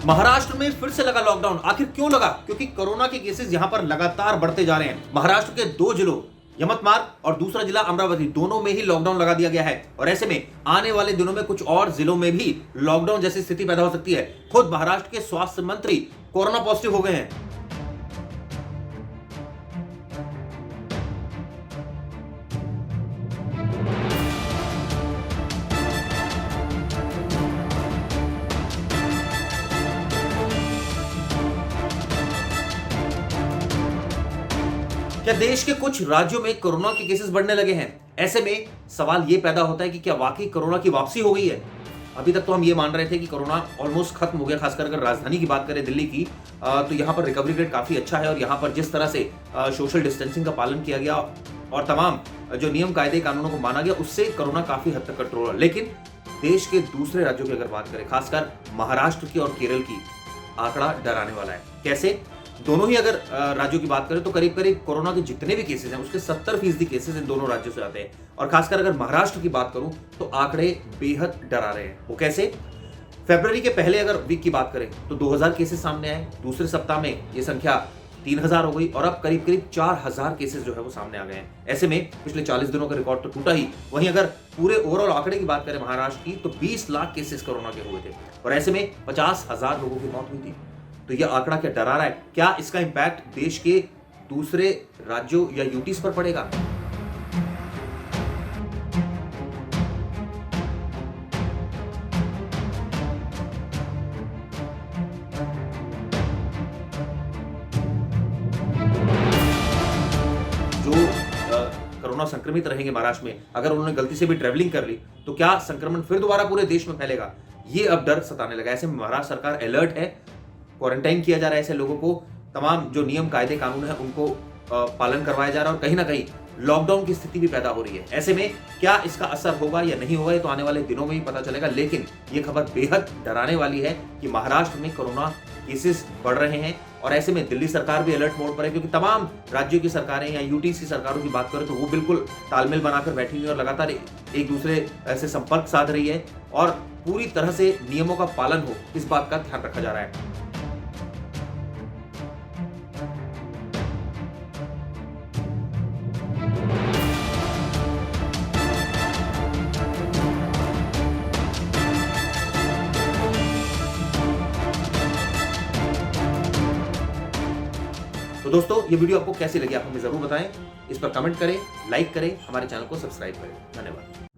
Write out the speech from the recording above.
महाराष्ट्र में फिर से लगा लॉकडाउन। आखिर क्यों लगा? क्योंकि कोरोना के केसेस यहां पर लगातार बढ़ते जा रहे हैं। महाराष्ट्र के दो जिलों यमतमार्ग और दूसरा जिला अमरावती, दोनों में ही लॉकडाउन लगा दिया गया है और ऐसे में आने वाले दिनों में कुछ और जिलों में भी लॉकडाउन जैसी स्थिति पैदा हो सकती है। खुद महाराष्ट्र के स्वास्थ्य मंत्री कोरोना पॉजिटिव हो गए हैं। क्या देश के कुछ राज्यों में कोरोना के केसेस बढ़ने लगे हैं? ऐसे में सवाल यह पैदा होता है कि क्या वाकई कोरोना की वापसी हो गई है? अभी तक तो हम ये मान रहे थे कि कोरोना ऑलमोस्ट खत्म हो गया। खासकर अगर राजधानी की बात करें दिल्ली की, तो यहाँ पर रिकवरी रेट काफी अच्छा है और यहाँ पर जिस तरह से सोशल डिस्टेंसिंग का पालन किया गया और तमाम जो नियम कायदे कानूनों को माना गया, उससे कोरोना काफी हद तक कंट्रोल है। लेकिन देश के दूसरे राज्यों की अगर बात करें, खासकर महाराष्ट्र की और केरल की, आंकड़ा डराने वाला है। कैसे? दोनों ही अगर राज्यों की बात करें तो करीब करीब कोरोना के जितने भी केसेस हैं उसके 70% केसेस इन दोनों राज्यों से आते हैं। और खासकर अगर महाराष्ट्र की बात करूं तो आंकड़े बेहद डरा रहे हैं। वो कैसे? फरवरी के पहले अगर वीक की बात करें तो 2000 केसेस सामने आए, दूसरे सप्ताह में ये संख्या 3000 हो गई और अब करीब करीब 4000 केसेस जो है वो सामने आ गए हैं। ऐसे में पिछले 40 दिनों का रिकॉर्ड तो टूटा ही। वहीं अगर पूरे ओवरऑल आंकड़े की बात करें महाराष्ट्र की तो 20 लाख केसेस कोरोना के हुए थे और ऐसे में 50,000 लोगों की मौत हुई थी। तो यह आंकड़ा क्या डरा रहा है? क्या इसका इंपैक्ट देश के दूसरे राज्यों या यूटीज पर पड़ेगा? जो कोरोना संक्रमित रहेंगे महाराष्ट्र में, अगर उन्होंने गलती से भी ट्रेवलिंग कर ली तो क्या संक्रमण फिर दोबारा पूरे देश में फैलेगा? ये अब डर सताने लगा। ऐसे में महाराष्ट्र सरकार अलर्ट है। क्वारंटाइन किया जा रहा है ऐसे लोगों को, तमाम जो नियम कायदे कानून है उनको पालन करवाया जा रहा है और कहीं ना कहीं लॉकडाउन की स्थिति भी पैदा हो रही है। ऐसे में क्या इसका असर होगा या नहीं होगा, ये तो आने वाले दिनों में ही पता चलेगा। लेकिन ये खबर बेहद डराने वाली है कि महाराष्ट्र में कोरोना केसेस बढ़ रहे हैं और ऐसे में दिल्ली सरकार भी अलर्ट मोड पर है, क्योंकि तमाम राज्यों की सरकारें या यूटी की सरकारों की बात करें तो वो बिल्कुल तालमेल बनाकर बैठी हुई और लगातार एक दूसरे से संपर्क साध रही है और पूरी तरह से नियमों का पालन हो, इस बात का ध्यान रखा जा रहा है। तो दोस्तों, ये वीडियो आपको कैसी लगी आप हमें जरूर बताएं। इस पर कमेंट करें, लाइक करें, हमारे चैनल को सब्सक्राइब करें। धन्यवाद।